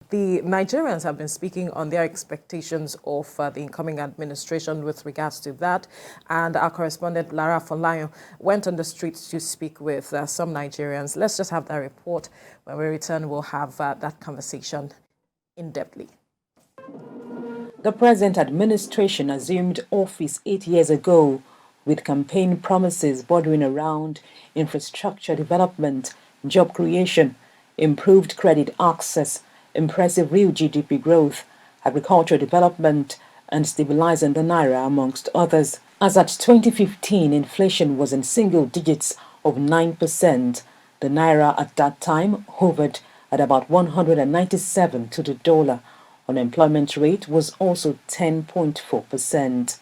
The Nigerians have been speaking on their expectations of the incoming administration with regards to that. And our correspondent, Lara Folayo, went on the streets to speak with some Nigerians. Let's just have that report. When we return, we'll have that conversation in-depthly. The present administration assumed office 8 years ago with campaign promises bordering around infrastructure development, job creation, improved credit access, impressive real GDP growth, agricultural development, and stabilizing the naira, amongst others. As at 2015, inflation was in single digits of 9%. The naira at that time hovered at about 197 to the dollar. Unemployment rate was also 10.4%.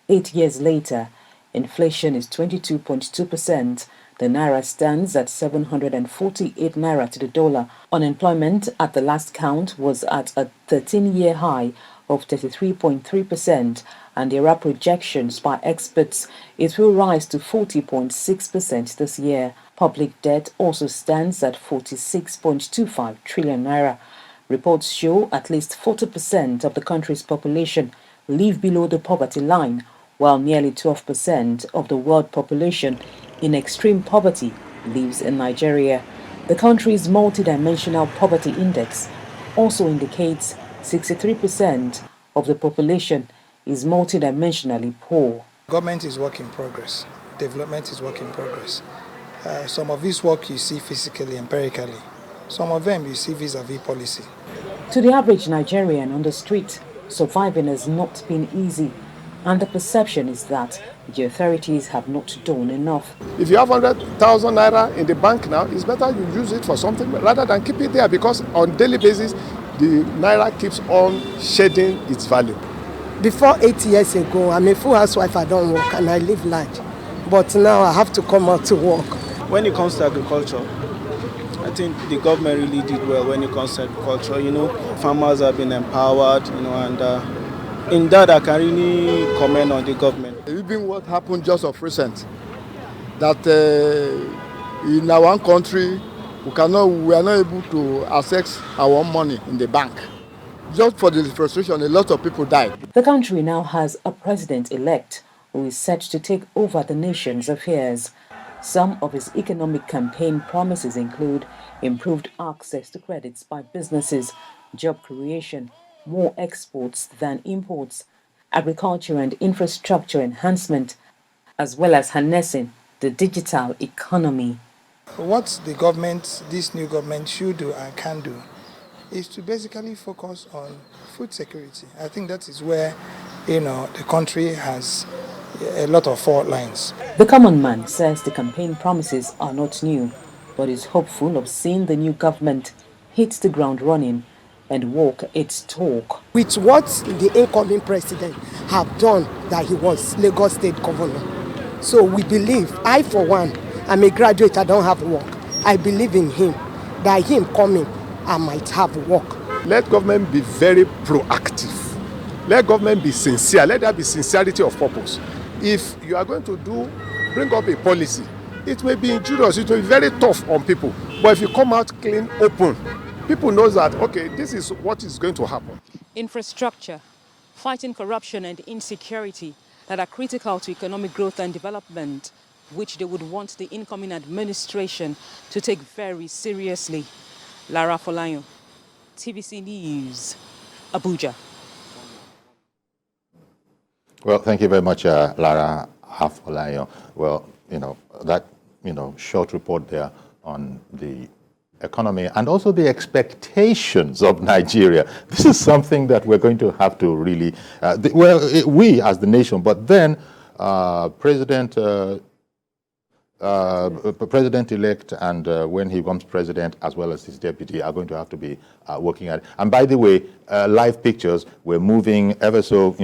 8 years later, inflation is 22.2%. The naira stands at 748 naira to the dollar. Unemployment at the last count was at a 13-year high of 33.3%, and there are projections by experts it will rise to 40.6% this year. Public debt also stands at 46.25 trillion naira. Reports show at least 40% of the country's population live below the poverty line, while nearly 12% of the world population in extreme poverty lives in Nigeria. The country's multidimensional poverty index also indicates 63% of the population is multidimensionally poor. Government is work in progress. Development is work in progress. Some of this work you see physically, empirically. Some of them you see vis-a-vis policy. To the average Nigerian on the street, surviving has not been easy, and the perception is that the authorities have not done enough. If you have 100,000 naira in the bank now, it's better you use it for something rather than keep it there, because on daily basis, the naira keeps on shedding its value. Before 8 years ago, I'm a full housewife, I don't work, and I live large. But now I have to come out to work. When it comes to agriculture, I think the government really did well when it comes to agriculture. Farmers have been empowered, and in that I can really comment on the government. Even what happened just of recent, that in our own country, we are not able to access our own money in the bank. Just for the frustration, a lot of people died. The country now has a president-elect who is set to take over the nation's affairs. Some of his economic campaign promises include improved access to credits by businesses, job creation, more exports than imports, agriculture and infrastructure enhancement, as well as harnessing the digital economy. What this new government should do and can do is to basically focus on food security. I think that is where, the country has a lot of fault lines. The common man says the campaign promises are not new, but is hopeful of seeing the new government hit the ground running and walk its talk. With what the incoming president have done, that he was Lagos State Governor. So we believe, I for one, I'm a graduate, I don't have work. I believe in him, that him coming, I might have work. Let government be very proactive. Let government be sincere. Let there be sincerity of purpose. If you are going to bring up a policy, it may be injurious, it will be very tough on people. But if you come out clean, open, people know that, okay, this is what is going to happen. Infrastructure, fighting corruption and insecurity that are critical to economic growth and development, which they would want the incoming administration to take very seriously. Lara Folayo, TVC News, Abuja. Well, thank you very much, Lara Folayo. Well, that short report there on the economy and also the expectations of Nigeria. This is something that we're going to have to really, we as the nation, but then President-elect and when he becomes president, as well as his deputy, are going to have to be working at it. And by the way, live pictures, we're moving ever so,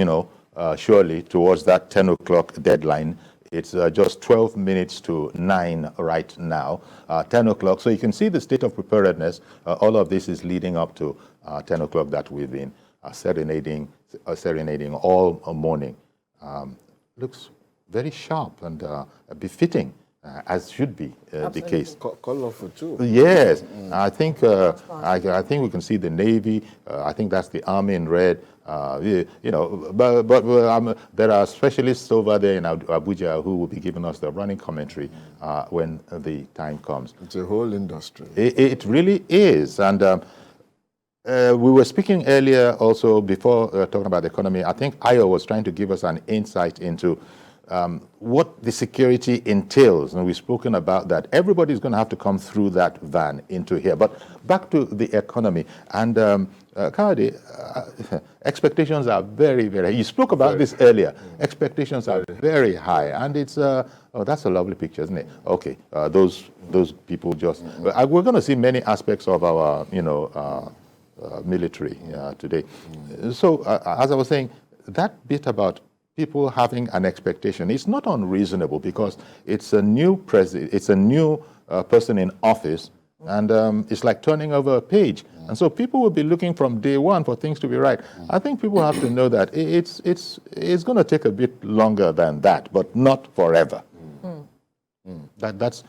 surely towards that 10 o'clock deadline. It's just 12 minutes to 9 right now, 10 o'clock. So you can see the state of preparedness. All of this is leading up to 10 o'clock that we've been serenading all morning. Looks very sharp and befitting as should be the case. Colorful too. Yes, I think I think we can see the Navy. I think that's the Army in red. But there are specialists over there in Abuja who will be giving us the running commentary when the time comes. It's a whole industry. It really is, and we were speaking earlier also before talking about the economy. I think Ayo was trying to give us an insight into what the security entails, and we've spoken about that. Everybody's going to have to come through that van into here. But back to the economy, and Kayode, expectations are very, very high. You spoke about this earlier. Expectations are very high, and it's oh, that's a lovely picture, isn't it? Okay, those people just. We're going to see many aspects of our, military today. So, as I was saying, that bit about people having an expectation, it's not unreasonable because it's a new president, it's a new person in office, and it's like turning over a page. And so people will be looking from day one for things to be right. I think people have to know that it's going to take a bit longer than that, but not forever. That's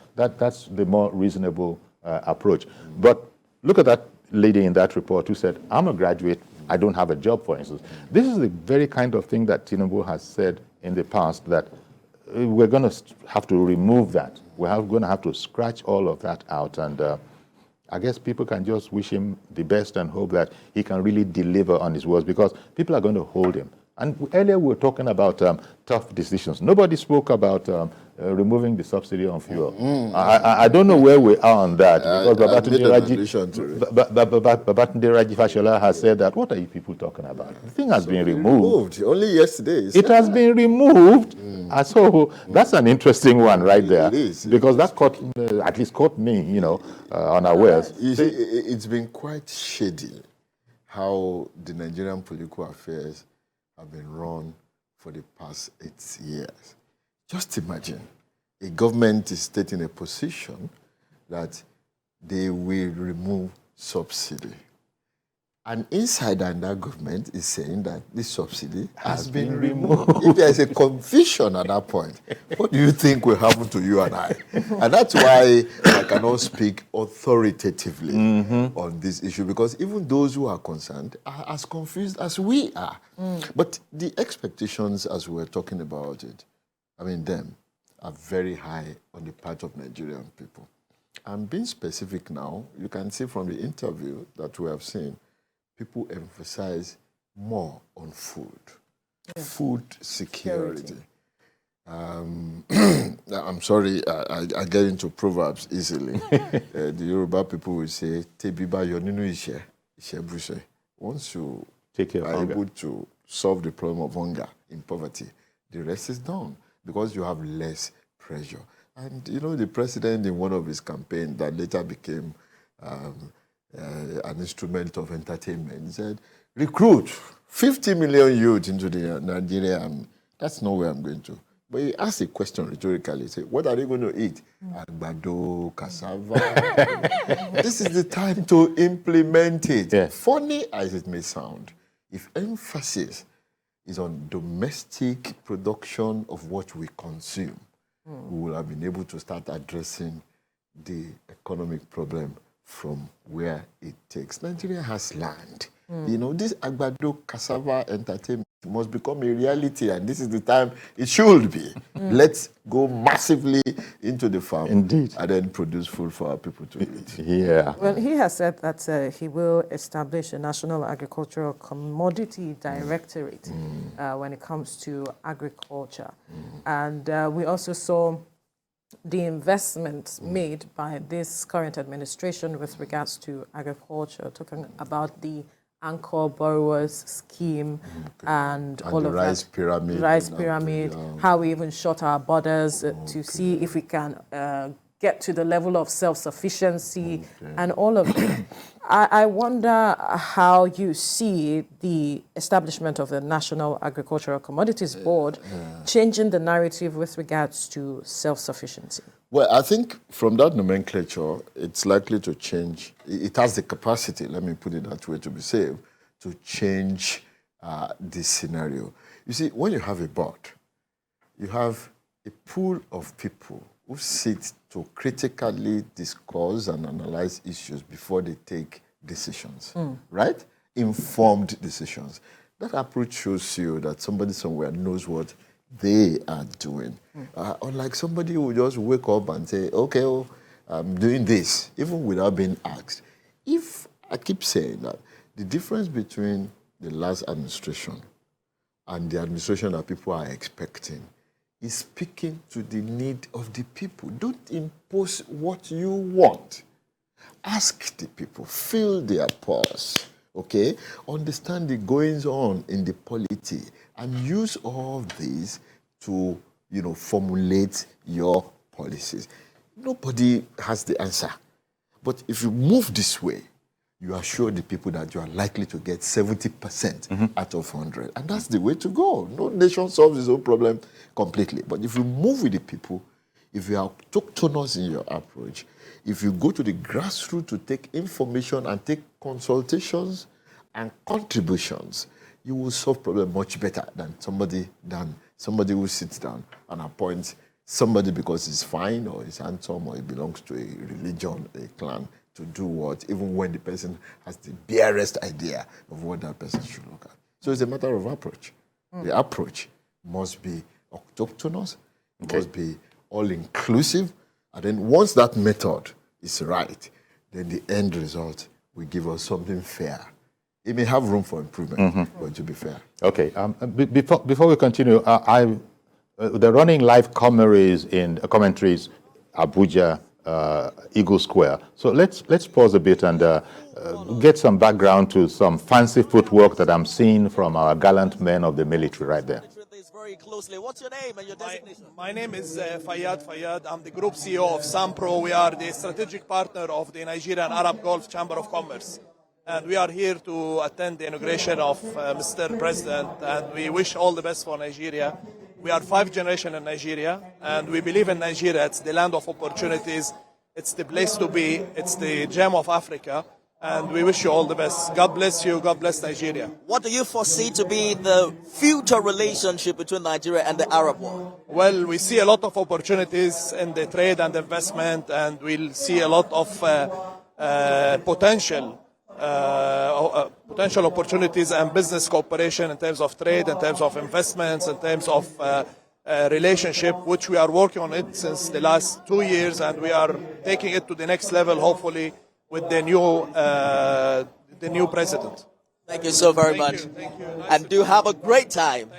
the more reasonable approach. But look at that lady in that report who said, I'm a graduate, I don't have a job, for instance. This is the very kind of thing that Tinubu has said in the past, that we're going to have to remove that. We're going to have to scratch all of that out. And I guess people can just wish him the best and hope that he can really deliver on his words, because people are going to hold him. And earlier we were talking about tough decisions. Nobody spoke about removing the subsidy on fuel. I don't know where we are on that, because Babatunde Raji Fashola has said that. What are you people talking about? The thing has been removed. Only yesterday. It has been removed. So that's an interesting one right there. It is. Because that caught, at least caught me, unawares. You see, it's been quite shady how the Nigerian political affairs have been run for the past 8 years. Just imagine, a government is taking a position that they will remove subsidy. An insider in that government is saying that this subsidy has been removed. If there is a confusion at that point, what do you think will happen to you and I? And that's why I cannot speak authoritatively on this issue, because even those who are concerned are as confused as we are. But the expectations, as we were talking about it, them are very high on the part of Nigerian people. And being specific now, you can see from the interview that we have seen, people emphasize more on food, food security. I'm sorry, I get into proverbs easily. The Yoruba people will say, "Tebiba yoninu ishe." Once you are able to solve the problem of hunger in poverty, the rest is done, because you have less pressure. And the president, in one of his campaigns that later became an instrument of entertainment, he said, recruit 50 million youth into the Nigerian army. That's not where I'm going to. But he asked a question rhetorically. He said, what are they going to eat? Agbado, cassava. This is the time to implement it. Yeah. Funny as it may sound, if emphasis is on domestic production of what we consume, we will have been able to start addressing the economic problem from where it takes. Nigeria has land. This Agbado cassava entertainment must become a reality, and this is the time it should be. Let's go massively into the farm. Indeed. And then produce food for our people to eat. Yeah. Well, he has said that he will establish a National Agricultural Commodity Directorate when it comes to agriculture. And we also saw the investments made by this current administration with regards to agriculture, talking about the Anchor Borrowers Scheme and all of rice that. Pyramid. Rice pyramid, how we even shut our borders to see if we can get to the level of self-sufficiency and all of that. I wonder how you see the establishment of the National Agricultural Commodities Board changing the narrative with regards to self-sufficiency. Well, I think from that nomenclature, it's likely to change. It has the capacity, let me put it that way to be safe, to change this scenario. You see, when you have a board, you have a pool of people who sit to critically discuss and analyze issues before they take decisions, right? Informed decisions. That approach shows you that somebody somewhere knows what they are doing. Unlike somebody who just wake up and say, okay, oh, I'm doing this, even without being asked. If I keep saying that, the difference between the last administration and the administration that people are expecting is speaking to the need of the people. Don't impose what you want. Ask the people, feel their pulse, okay? Understand the goings on in the polity and use all these to, formulate your policies. Nobody has the answer. But if you move this way, you assure the people that you are likely to get 70% out of 100. And that's the way to go. No nation solves its own problem completely. But if you move with the people, if you are autonomous in your approach, if you go to the grassroots to take information and take consultations and contributions, you will solve problem much better than somebody who sits down and appoints somebody because he's fine or he's handsome or he belongs to a religion, a clan, to do what, even when the person has the barest idea of what that person should look at. So it's a matter of approach. The approach must be autochthonous, must be all-inclusive, and then once that method is right, then the end result will give us something fair. It may have room for improvement, but it will be fair. Okay. Before we continue, the running live commentaries in Abuja, Eagle Square. So let's pause a bit and get some background to some fancy footwork that I'm seeing from our gallant men of the military right there. Very closely. What's your name and your designation? My name is Fayyad. I'm the group CEO of SAMPRO. We are the strategic partner of the Nigerian Arab Gulf Chamber of Commerce. And we are here to attend the inauguration of Mr. President, and we wish all the best for Nigeria. We are 5th generation in Nigeria, and we believe in Nigeria. It's the land of opportunities. It's the place to be. It's the gem of Africa. And we wish you all the best. God bless you. God bless Nigeria. What do you foresee to be the future relationship between Nigeria and the Arab world? Well, we see a lot of opportunities in the trade and investment, and we'll see a lot of potential opportunities and business cooperation in terms of trade, in terms of investments, in terms of relationship, which we are working on it since the last 2 years, and we are taking it to the next level, hopefully, with the new president. Thank you so very much. Thank you. And do have a great time.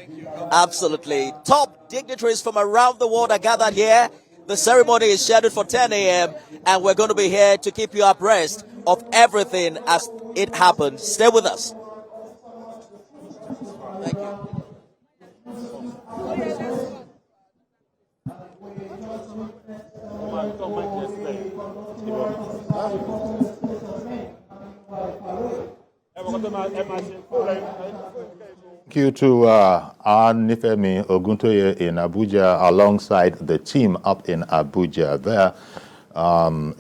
Absolutely. Top dignitaries from around the world are gathered here. The ceremony is scheduled for 10 a.m. and we're going to be here to keep you abreast of everything as it happens. Stay with us. Thank you. Thank you to Nifemi Oguntoye in Abuja alongside the team up in Abuja there.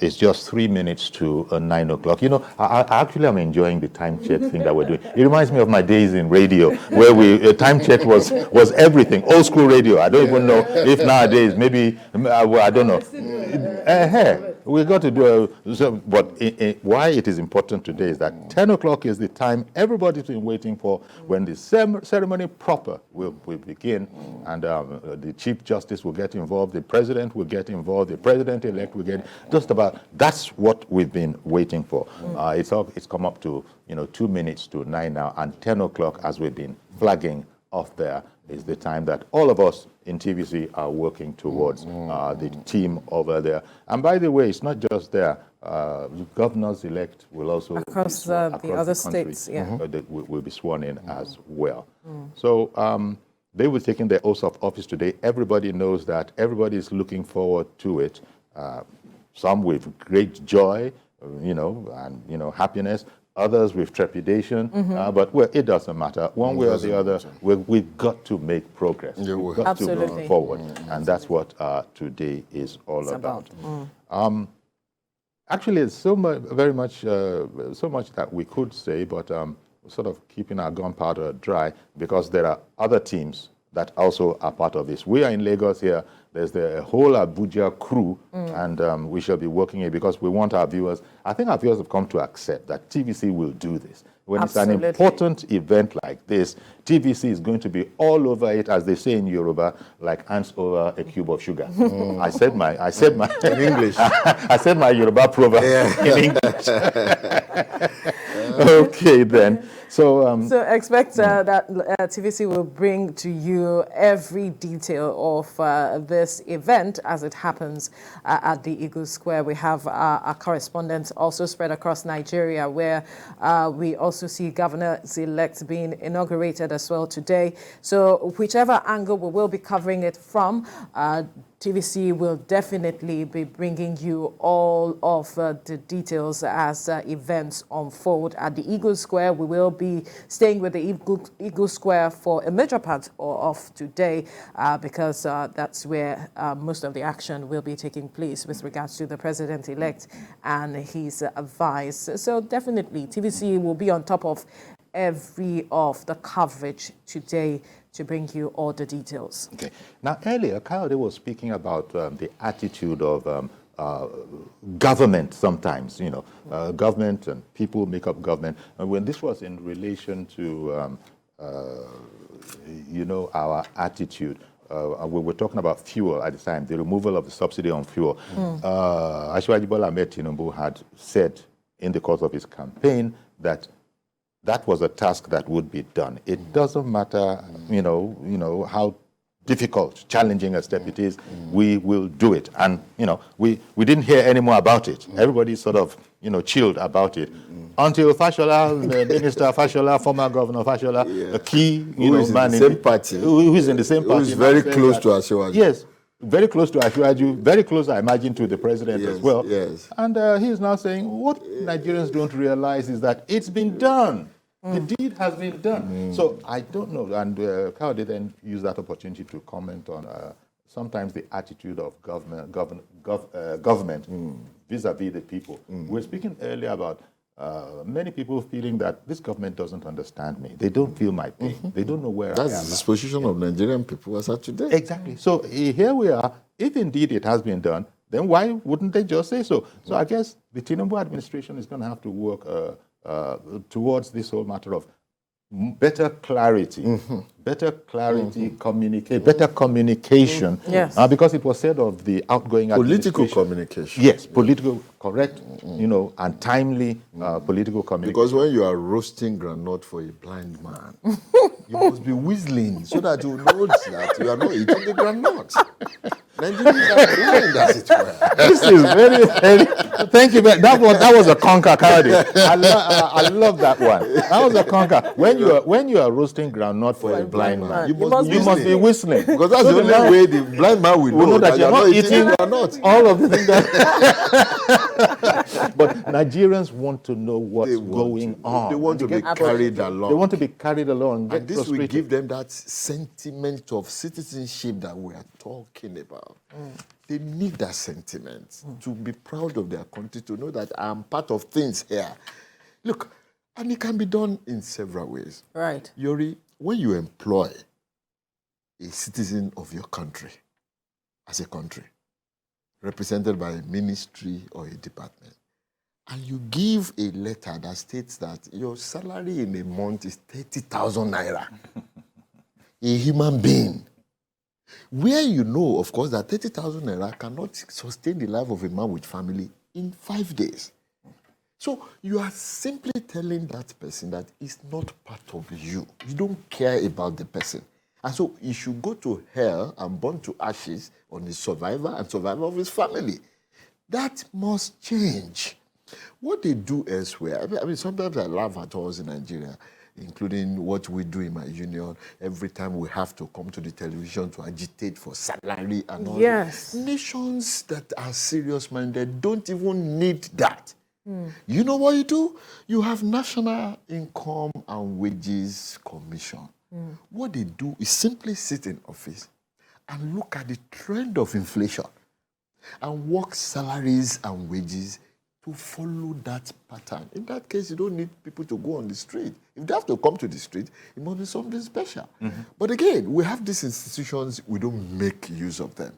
It's just 3 minutes to 9 o'clock. You know, I actually am enjoying the time check thing that we're doing. It reminds me of my days in radio, where time check was everything. Old school radio. I don't even know if nowadays, maybe, I don't know. We got to do but why it is important today is that 10 o'clock is the time everybody's been waiting for when the ceremony proper will begin, and the Chief Justice will get involved, the President will get involved, the President-elect will get just about. That's what we've been waiting for. It's come up to 2 minutes to 9 now, and 10 o'clock, as we've been flagging off there, is the time that all of us in TVC are working towards, the team over there. And by the way, it's not just there. Governors-elect will also across the other states, will be sworn in as well. So they will be taking their oath of office today. Everybody knows that. Everybody is looking forward to it. Some with great joy, and happiness. Others with trepidation, but it doesn't matter. One way or the other, we've got to make progress. We've got to move forward, and that's what today is all about. Actually, it's so much that we could say, but sort of keeping our gunpowder dry because there are other teams that also are part of this. We are in Lagos here. There's the whole Abuja crew, and we shall be working here because we want our viewers. I think our viewers have come to accept that TVC will do this. When Absolutely. it's an important event like this, TVC is going to be all over it, as they say in Yoruba, like ants over a cube of sugar. I said my in English. I said my Yoruba proverb in English. Okay, then. So expect that TVC will bring to you every detail of this event as it happens at the Eagle Square. We have our correspondents also spread across Nigeria, where we also see governors-elect being inaugurated as well today. So whichever angle we will be covering it from, TVC will definitely be bringing you all of the details as events unfold at the Eagle Square. We will be staying with the Eagle Square for a major part of today because that's where most of the action will be taking place with regards to the president-elect and his advice. So definitely TVC will be on top of every of the coverage today to bring you all the details. Okay. Now, earlier, Kayode was speaking about the attitude of government sometimes, government and people make up government. And when this was in relation to, our attitude, we were talking about fuel at the time, the removal of the subsidy on fuel. Asiwaju Bola Ahmed Tinubu had said in the course of his campaign that that was a task that would be done. It doesn't matter, how difficult, challenging a step it is, we will do it. And, we didn't hear any more about it. Everybody sort of, chilled about it. Until Fashola, Minister Fashola, former Governor Fashola, a key, man in the same party. Who is in the same party. Who is very close to Asiwaju. Yes. Very close to Asiwaju, very close, I imagine, to the president as well. Yes. And he is now saying, what Nigerians don't realize is that it's been done. The deed has been done. So I don't know. And Kayode then used that opportunity to comment on sometimes the attitude of government vis-a-vis the people. We were speaking earlier about many people feeling that this government doesn't understand me. They don't feel my pain. They don't know where I am. That's the disposition of Nigerian people as of today. Exactly. So here we are. If indeed it has been done, then why wouldn't they just say so? So I guess the Tinubu administration is going to have to work towards this whole matter of better clarity, better communication. Yes. Because it was said of the outgoing Political administration. communication. Yes, political, correct, and timely political communication. Because when you are roasting groundnut for a blind man, you must be whistling so that you know that you are not eating the groundnut. Nigerians are blind, as it were. This is very, very. Thank you. That was a conker, Kayode. I love that one. That was a conker. When you are roasting groundnut for a blind man, you must be whistling. Because that's the only way the blind man will know that you're not eating groundnut. All of the things that. But Nigerians want to know what's going on. They want to be carried along. They want to be carried along. And this will give them that sentiment of citizenship that we are talking about. They need that sentiment to be proud of their country, to know that I'm part of things here. Look, and it can be done in several ways. Right. Yori, when you employ a citizen of your country, as a country, represented by a ministry or a department, and you give a letter that states that your salary in a month is 30,000 naira, a human being, where you know, of course, that 30,000 naira cannot sustain the life of a man with family in 5 days. So you are simply telling that person that it's not part of you. You don't care about the person. And so he should go to hell and burn to ashes on his survivor and survivor of his family. That must change. What they do elsewhere, I mean, sometimes I laugh at us in Nigeria, including what we do in my union. Every time we have to come to the television to agitate for salary and all Yes. that. Nations that are serious-minded don't even need that. You know what you do? You have National Income and Wages Commission. What they do is simply sit in office and look at the trend of inflation and work salaries and wages to follow that pattern. In that case, you don't need people to go on the street. If they have to come to the street, it must be something special. But again, we have these institutions, we don't make use of them.